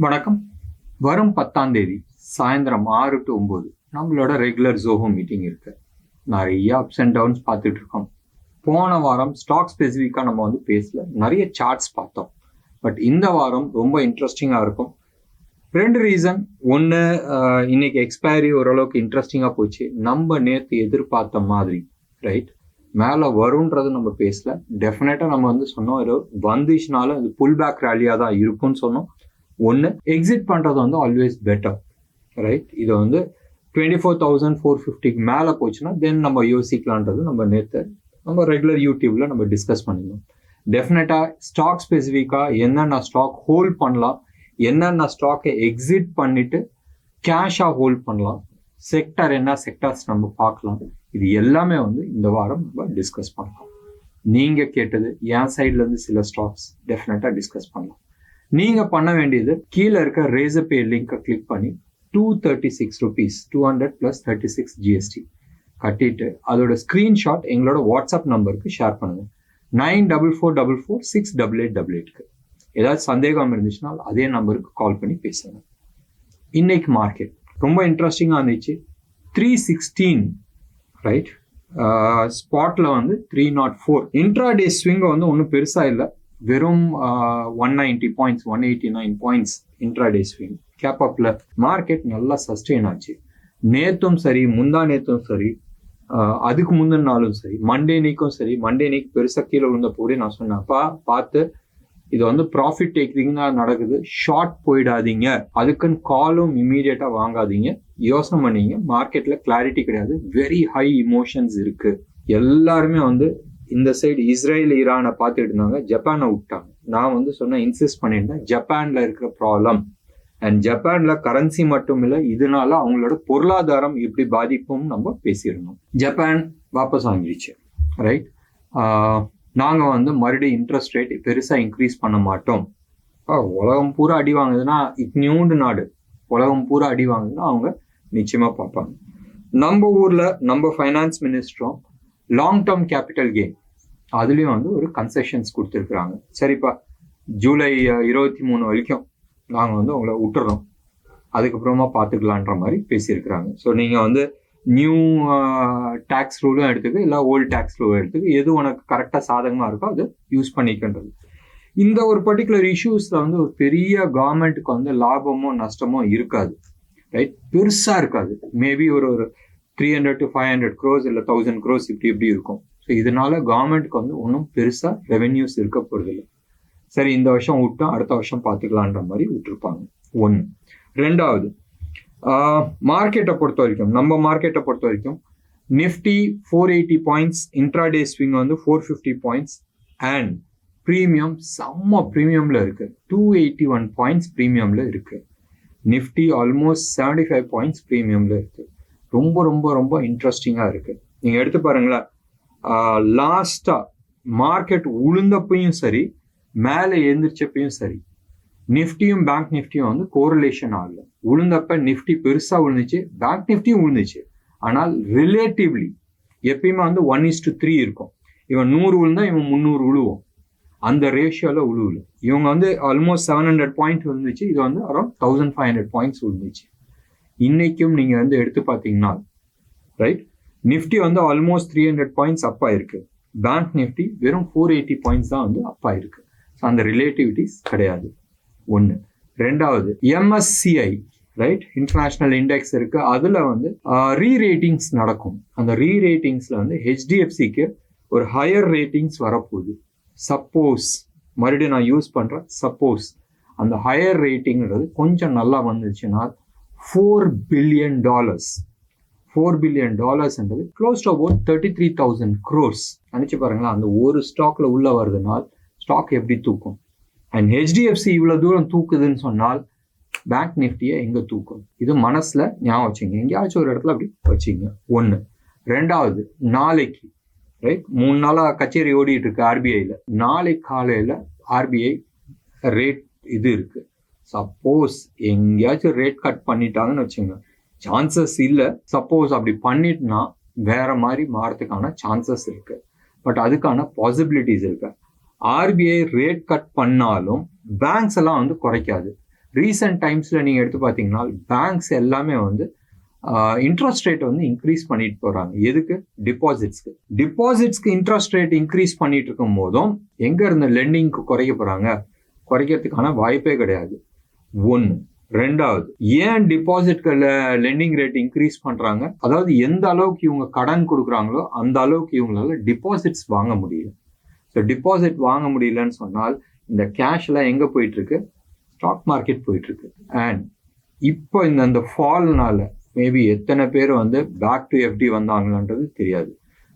வணக்கம். வரும் 10ஆம் தேதி சாயந்தரம் 6 to 9 நம்மளோட ரெகுலர் ஜோஹோ மீட்டிங் இருக்கு. நிறைய அப்ஸ் அண்ட் டவுன்ஸ் பார்த்துட்டு இருக்கோம். போன வாரம் ஸ்டாக் ஸ்பெசிஃபிக்காக நம்ம பேசல, நிறைய சார்ட்ஸ் பார்த்தோம். பட் இந்த வாரம் ரொம்ப இன்ட்ரெஸ்டிங்காக இருக்கும். 2 ரீசன். ஒன்று, இன்னைக்கு எக்ஸ்பைரி ஓரளவுக்கு இன்ட்ரெஸ்டிங்காக போச்சு. நம்ம நேற்று எதிர்பார்த்த மாதிரி ரைட் மேலே வரும்ன்றது நம்ம பேசல. டெஃபினட்டாக நம்ம சொன்னோம், வந்துச்சுனாலும் இது புல் பேக் ரேலியாக தான் இருக்கும்னு சொன்னோம். ஒன்று, எக்ஸிட் பண்ணுறது ஆல்வேஸ் பெட்டர் ரைட். இது 24,450 மேலே போச்சுன்னா தென் நம்ம யோசிக்கலான்றது நம்ம நேற்று நம்ம ரெகுலர் யூடியூப்ல நம்ம டிஸ்கஸ் பண்ணிருந்தோம். டெஃபினட்டாக ஸ்டாக் ஸ்பெசிஃபிக்காக என்னென்ன ஸ்டாக் ஹோல்ட் பண்ணலாம், என்னென்ன ஸ்டாக்கை எக்ஸிட் பண்ணிட்டு கேஷாக ஹோல்ட் பண்ணலாம், செக்டர் என்ன செக்டர்ஸ் நம்ம பார்க்கலாம், இது எல்லாமே இந்த வாரம் நம்ம டிஸ்கஸ் பண்ணலாம். நீங்கள் கேட்டது என் சைட்லேருந்து சில ஸ்டாக்ஸ் டெஃபினட்டாக டிஸ்கஸ் பண்ணலாம். நீங்கள் பண்ண வேண்டியது கீழே இருக்க ரேசர் பே லிங்கை கிளிக் பண்ணி 236 rupees 200 + 36 GST கட்டிட்டு அதோட ஸ்க்ரீன்ஷாட் எங்களோட வாட்ஸ்அப் நம்பருக்கு ஷேர் பண்ணுங்க. 9444468888க்கு. ஏதாவது சந்தேகம் இருந்துச்சுன்னா அதே நம்பருக்கு கால் பண்ணி பேசுங்க. இன்னைக்கு மார்க்கெட் ரொம்ப இன்ட்ரெஸ்டிங்காக இருந்துச்சு. 316 ரைட், ஸ்பாட்ல 304. இன்ட்ராடே ஸ்விங் ஒன்றும் பெருசாக இல்லை, வெறும் 190 பாயிண்ட்ஸ் 189 பாயிண்ட்ஸ் இன்ட்ராடே ஸ்விங். கேப்அப்ல மார்க்கெட் நல்லா சஸ்டெயின் ஆச்சு. நேத்தும் சரி, முந்தா நேத்தும் சரி, அதுக்கு முந்தின நாளும் சரி, மண்டே நீக்கும் சரி. மண்டே நீக்கு பெருசாக கீழே விழுந்த போதே நான் சொன்னேன்ப்பா பார்த்து இது ப்ராஃபிட் டேக்கிங்னா நடக்குது, ஷார்ட் போயிடாதீங்க, அதுக்குன்னு காலும் இமீடியட்டா வாங்காதீங்க, யோசனை பண்ணீங்க. மார்க்கெட்ல கிளாரிட்டி கிடையாது, வெரி ஹை இமோஷன்ஸ் இருக்கு. எல்லாருமே இந்த சைடு இஸ்ரேல் ஈரானை பார்த்துட்டு இருந்தாங்க, ஜப்பானை விட்டாங்க. நான் சொன்னேன், இன்சிஸ்ட் பண்ணியிருந்தேன், ஜப்பான்ல இருக்கிற ப்ராப்ளம் அண்ட் ஜப்பான்ல கரன்சி மட்டும் இல்லை, இதனால அவங்களோட பொருளாதாரம் எப்படி பாதிப்பும் நம்ம பேசியிருந்தோம். ஜப்பான் வாபஸ் வாங்கிடுச்சு ரைட். நாங்கள் மறுபடியும் இன்ட்ரெஸ்ட் ரேட் பெருசாக இன்க்ரீஸ் பண்ண மாட்டோம். உலகம் பூரா அடி வாங்குதுன்னா, இட்னியூண்டு நாடு உலகம் பூரா அடி வாங்குதுன்னா அவங்க நிச்சயமாக பார்ப்பாங்க. நம்ம ஊரில் நம்ம ஃபைனான்ஸ் மினிஸ்டரும் லாங் டேர்ம் கேபிட்டல் கெயின் அதுலேயும் ஒரு கன்செஷன்ஸ் கொடுத்துருக்குறாங்க. சரிப்பா, ஜூலை 23 வரைக்கும் நாங்கள் உங்களை விட்டுறோம், அதுக்கப்புறமா பார்த்துக்கலான்ற மாதிரி பேசியிருக்கிறாங்க. ஸோ நீங்கள் நியூ டேக்ஸ் ரூலும் எடுத்துக்க, இல்லை ஓல்டு டேக்ஸ் ரூலும் எடுத்துக்க, எது உனக்கு கரெக்டாக சாதகமாக இருக்கோ அது யூஸ் பண்ணிக்கின்றது. இந்த ஒரு பர்டிகுலர் இஷ்யூஸில் ஒரு பெரிய கவர்மெண்ட்டுக்கு லாபமோ நஷ்டமோ இருக்காது ரைட், பெருசாக இருக்காது. மேபி ஒரு 300 to 500 crores இல்லை 1000 crores இப்படி இருக்கும். ஸோ இதனால கவர்மெண்ட்டுக்கு ஒன்றும் பெருசாக ரெவென்யூஸ் இருக்க போகிறதில்லை. சரி, இந்த வருஷம் விட்டோம், அடுத்த வருஷம் பார்த்துக்கலான்ற மாதிரி விட்டுருப்பாங்க. ஒன்று. ரெண்டாவது, மார்க்கெட்டை பொறுத்த வரைக்கும், நம்ம மார்க்கெட்டை பொறுத்த வரைக்கும் Nifty 480 points, intraday swing 450 points and premium செம்ம ப்ரீமியமில் இருக்கு. 281 பாயிண்ட்ஸ் ப்ரீமியமில் இருக்கு. நிஃப்டி ஆல்மோஸ்ட் 75 பாயிண்ட்ஸ் ப்ரீமியமில் இருக்கு. ரொம்ப ரொம்ப ரொம்ப இன்ட்ரெஸ்டிங்காக இருக்கு. நீங்கள் எடுத்து பாருங்களேன், லாஸ்ட்டாக மார்க்கெட் உளுந்தப்பையும் சரி, மேலே எழுந்திரிச்சப்பையும் சரி, நிஃப்டியும் பேங்க் நிஃப்டியும் கோரிலேஷன் ஆகல. உளுந்தப்ப நிஃப்டி பெருசாக விழுந்துச்சு, பேங்க் நிஃப்டியும் விழுந்துச்சு. ஆனால் ரிலேட்டிவ்லி எப்பயுமே 1:3 இருக்கும். இவன் 100 விழுந்தா இவன் 300 விழுவோம். அந்த ரேஷியோவில் விழுவுல. இவங்க ஆல்மோஸ்ட் 700 பாயிண்ட் விழுந்துச்சு, இது அரௌண்ட் 1500 பாயிண்ட்ஸ் விழுந்துச்சு. இன்னைக்கும் நீங்கள் எடுத்து பார்த்தீங்கன்னா right, Nifty almost 300 points up ஆயிருக்கு. பேங்க் நிஃப்டி வெறும் 480 பாயிண்ட்ஸ் தான் அப் ஆயிருக்கு. ஸோ அந்த ரிலேட்டிவிட்டிஸ் கிடையாது. ஒன்று. ரெண்டாவது, MSCI ரைட், இன்டர்நேஷனல் இண்டெக்ஸ் இருக்கு. அதில் ரீரேட்டிங்ஸ் நடக்கும். அந்த ரீரேட்டிங்ஸ்ல HDFCக்கு ஒரு ஹையர் ரேட்டிங்ஸ் வரப்போகுது. சப்போஸ், மறுபடியும் நான் யூஸ் பண்றேன், சப்போஸ் அந்த ஹையர் ரேட்டிங்கிறது கொஞ்சம் நல்லா வந்துச்சுன்னா $4 billion close to about 33,000 crores. நினைச்சு பாருங்களா, அந்த ஒரு ஸ்டாக்ல உள்ள வருதுனால் ஸ்டாக் எப்படி தூக்கும். அண்ட் HDFC இவ்வளவு தூரம் தூக்குதுன்னு சொன்னால் பேங்க் நிஃப்டியை எங்க தூக்கும். இது மனசுல ஞாபகம் வச்சுங்க, எங்கேயாச்சும் ஒரு இடத்துல அப்படி வச்சுங்க. ஒன்று. ரெண்டாவது, நாளைக்கு ரைட், 3 நாளா கச்சேரி ஓடிட்டு இருக்கு RBIல. நாளைக்கு காலையில RBI ரேட் இது இருக்கு. சப்போஸ் எங்கேயாச்சும் ரேட் கட் பண்ணிட்டாங்கன்னு வச்சுங்க, சான்சஸ் இல்லை. சப்போஸ் அப்படி பண்ணிட்டுனா வேற மாதிரி மாறதுக்கான சான்சஸ் இருக்கு. பட் அதுக்கான பாசிபிலிட்டிஸ் இருக்கு. RBI ரேட் கட் பண்ணாலும் பேங்க்ஸ் எல்லாம் குறைக்காது. ரீசெண்ட் டைம்ஸில் நீங்கள் எடுத்து பார்த்தீங்கன்னா பேங்க்ஸ் எல்லாமே வந்து இன்ட்ரெஸ்ட் ரேட் வந்து இன்க்ரீஸ் பண்ணிட்டு போகிறாங்க. எதுக்கு? டிபாசிட்ஸ்க்கு இன்ட்ரெஸ்ட் ரேட் இன்க்ரீஸ் பண்ணிட்டு இருக்கும் போதும் எங்கே இருந்த லெண்டிங்க்கு குறைக்க போகிறாங்க? குறைக்கிறதுக்கான வாய்ப்பே கிடையாது. ஒன்று. ரெண்டாவது, ஏன் டிபாசிட்க்கு லெண்டிங் ரேட் இன்க்ரீஸ் பண்ணுறாங்க? அதாவது எந்த அளவுக்கு இவங்க கடன் கொடுக்குறாங்களோ அந்த அளவுக்கு இவங்களால டிபாசிட்ஸ் வாங்க முடியல. ஸோ டிபாசிட் வாங்க முடியலன்னு சொன்னால் இந்த கேஷ்லாம் எங்கே போயிட்டுருக்கு? ஸ்டாக் மார்க்கெட் போயிட்டுருக்கு. அண்ட் இப்போ இந்த ஃபால்னால மேபி எத்தனை பேர் வந்து பேக் டு எஃப்டி வந்தாங்களான்றது தெரியாது.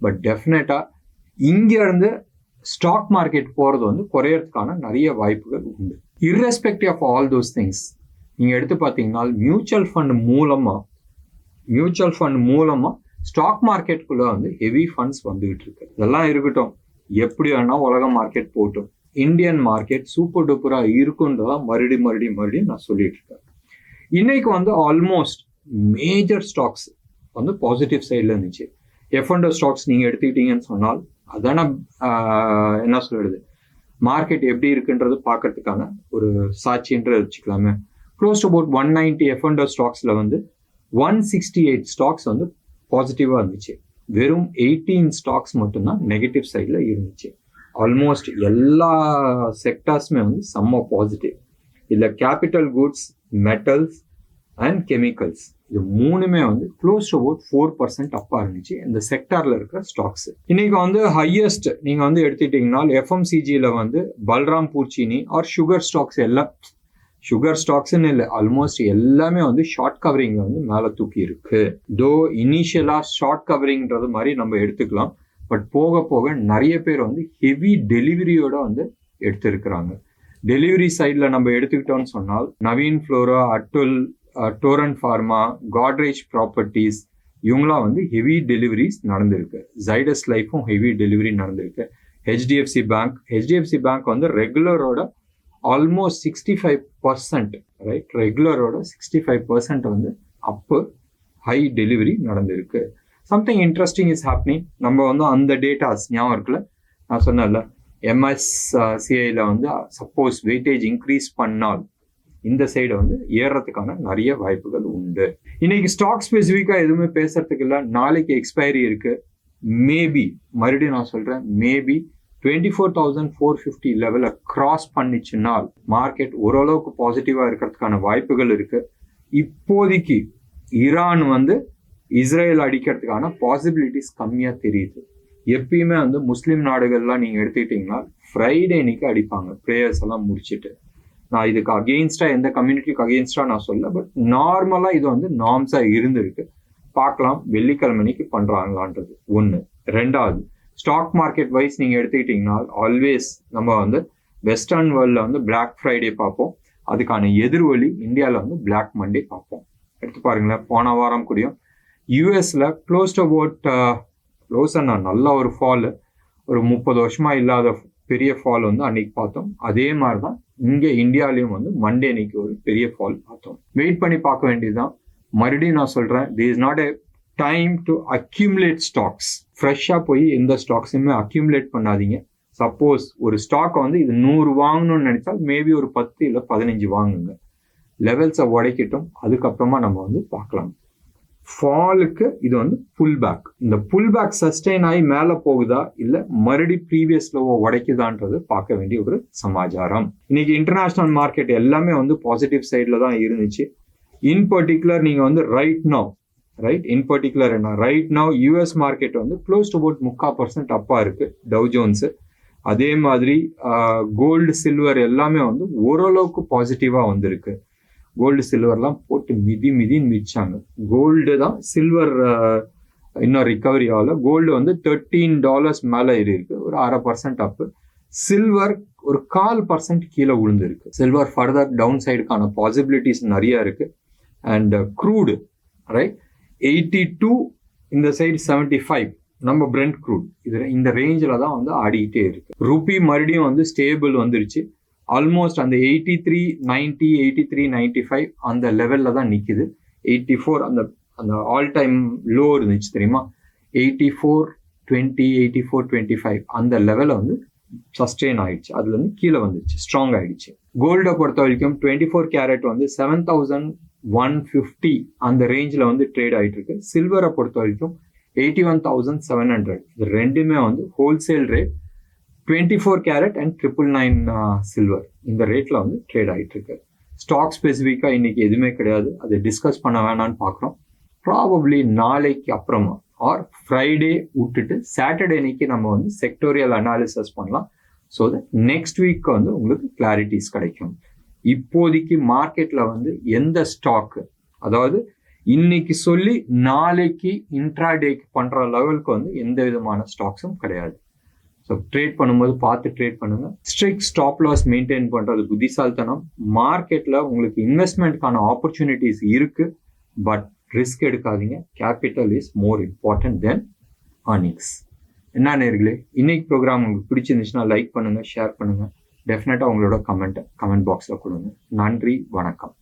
பட் டெஃபினட்டாக இங்கேருந்து ஸ்டாக் மார்க்கெட் போகிறது வந்து குறையறதுக்கான நிறைய வாய்ப்புகள் உண்டு. Irrespective of all those things நீங்கள் எடுத்து பார்த்தீங்கன்னா மியூச்சுவல் ஃபண்ட் மூலமாக ஸ்டாக் மார்க்கெட்டுக்குள்ளே வந்து ஹெவி ஃபண்ட்ஸ் வந்துகிட்டு இருக்கு. இதெல்லாம் இருக்கட்டும், எப்படி வேணா உலக மார்க்கெட் போட்டும், இந்தியன் மார்க்கெட் சூப்பர் டூப்பராக இருக்குன்றதான் மறுபடியும் நான் சொல்லிட்டு இருக்கேன். இன்னைக்கு வந்து ஆல்மோஸ்ட் மேஜர் ஸ்டாக்ஸ் வந்து பாசிட்டிவ் சைடில் இருந்துச்சு. F&O ஸ்டாக்ஸ் நீங்கள் எடுத்துக்கிட்டீங்கன்னு சொன்னால் அதான என்ன சொல்றது, மார்க்கெட் எப்படி இருக்குன்றது பார்க்கறதுக்கான ஒரு சாட்சின்றது வச்சுக்கலாமே. க்ளோஸ் டு அபவுட் 190 F&O ஸ்டாக்ஸில் வந்து 168 ஸ்டாக்ஸ் வந்து பாசிட்டிவாக இருந்துச்சு. வெறும் 18 ஸ்டாக்ஸ் மட்டும்தான் நெகட்டிவ் சைடில் இருந்துச்சு. ஆல்மோஸ்ட் எல்லா செக்டார்ஸுமே வந்து செம்ம பாசிட்டிவ். இதில் capital goods, metals and chemicals இது மூணுமே வந்து க்ளோஸ் டு அபவுட் 4% அப்பா இருந்துச்சு இந்த செக்டாரில் இருக்கிற ஸ்டாக்ஸ். இன்னைக்கு வந்து ஹையஸ்ட் நீங்கள் வந்து எடுத்துக்கிட்டிங்கன்னா FMCGயில் வந்து பல்ராம்பூர் சீனி ஆர் சுகர் ஸ்டாக்ஸ் எல்லாம், சுகர் ஸ்டாக்ஸ்ன்னு இல்லை, ஆல்மோஸ்ட் எல்லாமே வந்து ஷார்ட் கவரிங்ல வந்து மேலே தூக்கி இருக்கு. தோ இனிஷியலாக ஷார்ட் கவரிங்ன்றது மாதிரி நம்ம எடுத்துக்கலாம். பட் போக போக நிறைய பேர் வந்து ஹெவி டெலிவரியோட வந்து எடுத்திருக்கிறாங்க. டெலிவரி சைடில் நம்ம எடுத்துக்கிட்டோம்னு சொன்னால் Naveen Flora, Atul, டோரன் pharma, Godrej properties இவங்களாம் வந்து ஹெவி டெலிவரிஸ் நடந்திருக்கு. ஜைடஸ் லைஃப்பும் ஹெவி டெலிவரி நடந்திருக்கு. ஹெச்டிஎஃப்சி பேங்க் வந்து ரெகுலரோட ஆல்மோஸ்ட் 65%, ரைட், ரெகுலரோட 65% வந்து அப்போ ஹை டெலிவரி நடந்திருக்கு. Something interesting is happening. நம்ம வந்து அந்த டேட்டாஸ் ஞாபகம் இருக்குல்ல, நான் சொன்னேன்ல MSCIயில் வந்து சப்போஸ் வெயிட்டேஜ் இன்க்ரீஸ் பண்ணால் இந்த சைடு வந்து ஏறுறதுக்கான நிறைய வாய்ப்புகள் உண்டு. இன்னைக்கு ஸ்டாக் ஸ்பெசிஃபிக்காக எதுவுமே பேசுறதுக்கு இல்லை. நாளைக்கு எக்ஸ்பைரி இருக்கு. மேபி மறுபடியும் நான் சொல்றேன், மேபி 24,450 லெவலை கிராஸ் பண்ணிச்சுனால் மார்க்கெட் ஓரளவுக்கு பாசிட்டிவா இருக்கிறதுக்கான வாய்ப்புகள் இருக்கு. இப்போதைக்கு ஈரான் வந்து இஸ்ரேல் அடிக்கிறதுக்கான பாசிபிலிட்டிஸ் கம்மியா தெரியுது. எப்பயுமே வந்து முஸ்லீம் நாடுகள்லாம் நீங்க எடுத்துக்கிட்டீங்கன்னா ஃப்ரைடே அன்னைக்கு அடிப்பாங்க, ப்ரேயர்ஸ் எல்லாம் முடிச்சுட்டு. நான் இதுக்கு அகெயின்ஸ்டா, எந்த கம்யூனிட்டிக்கு அகெயின்ஸ்டா நான் சொல்ல, பட் நார்மலா இது வந்து நார்ம்ஸா இருந்திருக்கு. பார்க்கலாம் வெள்ளிக்கிழமைக்கு பண்றாங்களான்றது ஒன்று. ரெண்டாவது, ஸ்டாக் மார்க்கெட் வைஸ் நீங்க எடுத்துக்கிட்டீங்கன்னா ஆல்வேஸ் நம்ம வந்து வெஸ்டர்ன் வேர்ல்ட்ல வந்து பிளாக் ஃப்ரைடே பார்ப்போம். அதுக்கான எதிர்வழி இந்தியாவில் வந்து பிளாக் மண்டே பார்ப்போம். எடுத்து பாருங்களேன், போன வாரம் கூடயும் யூஎஸ்ல க்ளோஸ் டு அபவுட் நல்ல ஒரு ஃபால், ஒரு 30 வருஷமா இல்லாத பெரிய ஃபால் வந்து அன்னைக்கு பார்த்தோம். அதே மாதிரி தான் இங்கே இந்தியாலையும் வந்து மண்டே அன்னைக்கு ஒரு பெரிய ஃபால் பார்த்தோம். வெயிட் பண்ணி பார்க்க வேண்டியதுதான். மறுபடியும் நான் சொல்றேன், there is not a time to accumulate stocks. ஃப்ரெஷ்ஷாக போய் எந்த ஸ்டாக்ஸுமே அக்யூமுலேட் பண்ணாதீங்க. சப்போஸ் ஒரு ஸ்டாக்கை வந்து இது 100 வாங்கணும்னு நினைச்சால் மேபி ஒரு 10 இல்லை 15 வாங்குங்க. லெவல்ஸை உடைக்கட்டும், அதுக்கப்புறமா நம்ம வந்து பார்க்கலாம். ஃபாலுக்கு இது வந்து புல் பேக். இந்த புல் பேக் சஸ்டெயின் ஆகி மேலே போகுதா இல்லை மறுபடி ப்ரீவியஸ் லோவை உடைக்குதான்றது பார்க்க வேண்டிய ஒரு சமாச்சாரம். இன்னைக்கு இன்டர்நேஷனல் மார்க்கெட் எல்லாமே வந்து பாசிட்டிவ் சைடில் தான் இருந்துச்சு. இன் பர்டிகுலர் நீங்கள் வந்து ரைட் நவ் யூஎஸ் மார்க்கெட் வந்து க்ளோஸ் டு அபவுட் 3% அப்பா இருக்கு டவ் ஜோன்ஸ். அதே மாதிரி கோல்டு, சில்வர் எல்லாமே வந்து ஓரளவுக்கு பாசிட்டிவா வந்திருக்கு. கோல்டு சில்வர்லாம் போட்டு மிதின்னு மிதிச்சாங்க. கோல்டு தான், சில்வர் இன்னும் ரிகவரி ஆகல. கோல்டு வந்து $13 மேலே இருக்கு, ஒரு 0.5% அப்பு. சில்வர் ஒரு 0.25% கீழே விழுந்திருக்கு. சில்வர் ஃபர்தர் டவுன் சைடுக்கான பாசிபிலிட்டிஸ் நிறைய இருக்கு. அண்ட் க்ரூடு ரைட் 82, இந்த சைடு 75 நம்ம பிரெண்ட் க்ரூட் இந்த ரேஞ்சில் தான் வந்து ஆடிக்கிட்டே இருக்கு. ரூபி மறுபடியும் வந்து ஸ்டேபிள் வந்துருச்சு. ஆல்மோஸ்ட் அந்த 83.90, 83.95 அந்த லெவலில் தான் நிற்குது. 84 அந்த ஆல் டைம் லோ இருந்துச்சு தெரியுமா, 84.20, 84.25 அந்த லெவலில் வந்து சஸ்டெயின் ஆயிடுச்சு. அதுல இருந்து கீழே வந்துச்சு, ஸ்ட்ராங் ஆயிடுச்சு. கோல்டை பொறுத்த வரைக்கும் 24 கேரட் வந்து 7,150 அந்த ரேஞ்சில் வந்து ட்ரேட் ஆகிட்டு இருக்கு. சில்வரை பொறுத்த வரைக்கும் 81,700. இது ரெண்டுமே வந்து wholesale rate. 24 carat and 999 silver இந்த ரேட்டில் வந்து ட்ரேட் ஆகிட்டு இருக்கு. ஸ்டாக் ஸ்பெசிஃபிக்காக இன்னைக்கு எதுவுமே கிடையாது, அதை டிஸ்கஸ் பண்ண வேணான்னு பார்க்குறோம். ப்ராபப்ளி நாளைக்கு அப்புறமா ஆர் ஃப்ரைடே விட்டுட்டு சாட்டர்டே அன்னைக்கு நம்ம வந்து செக்டோரியல் அனாலிசிஸ் பண்ணலாம். ஸோ தட் நெக்ஸ்ட் வீக் வந்து உங்களுக்கு கிளாரிட்டிஸ் கிடைக்கும். இப்போதைக்கு மார்க்கெட்டில் வந்து எந்த ஸ்டாக்கு, அதாவது இன்னைக்கு சொல்லி நாளைக்கு இன்ட்ராடேக்கு பண்ணுற லெவலுக்கு வந்து எந்த விதமான ஸ்டாக்ஸும் கிடையாது. ஸோ ட்ரேட் பண்ணும்போது பார்த்து ட்ரேட் பண்ணுங்க. ஸ்ட்ரிக்ட் ஸ்டாப் லாஸ் மெயின்டைன் பண்ணுறது புத்திசாலித்தனம். மார்க்கெட்டில் உங்களுக்கு இன்வெஸ்ட்மெண்ட்கான ஆப்பர்ச்சுனிட்டிஸ் இருக்கு, பட் ரிஸ்க் எடுக்காதீங்க. Capital is more important then earnings. என்ன நேர்களே, இன்னைக்கு ப்ரோக்ராம் உங்களுக்கு பிடிச்சிருந்துச்சுன்னா லைக் பண்ணுங்க, ஷேர் பண்ணுங்க. டெஃபினட்டா உங்களோட கமெண்ட் பாக்ஸ்ல கொடுங்க. நன்றி, வணக்கம்.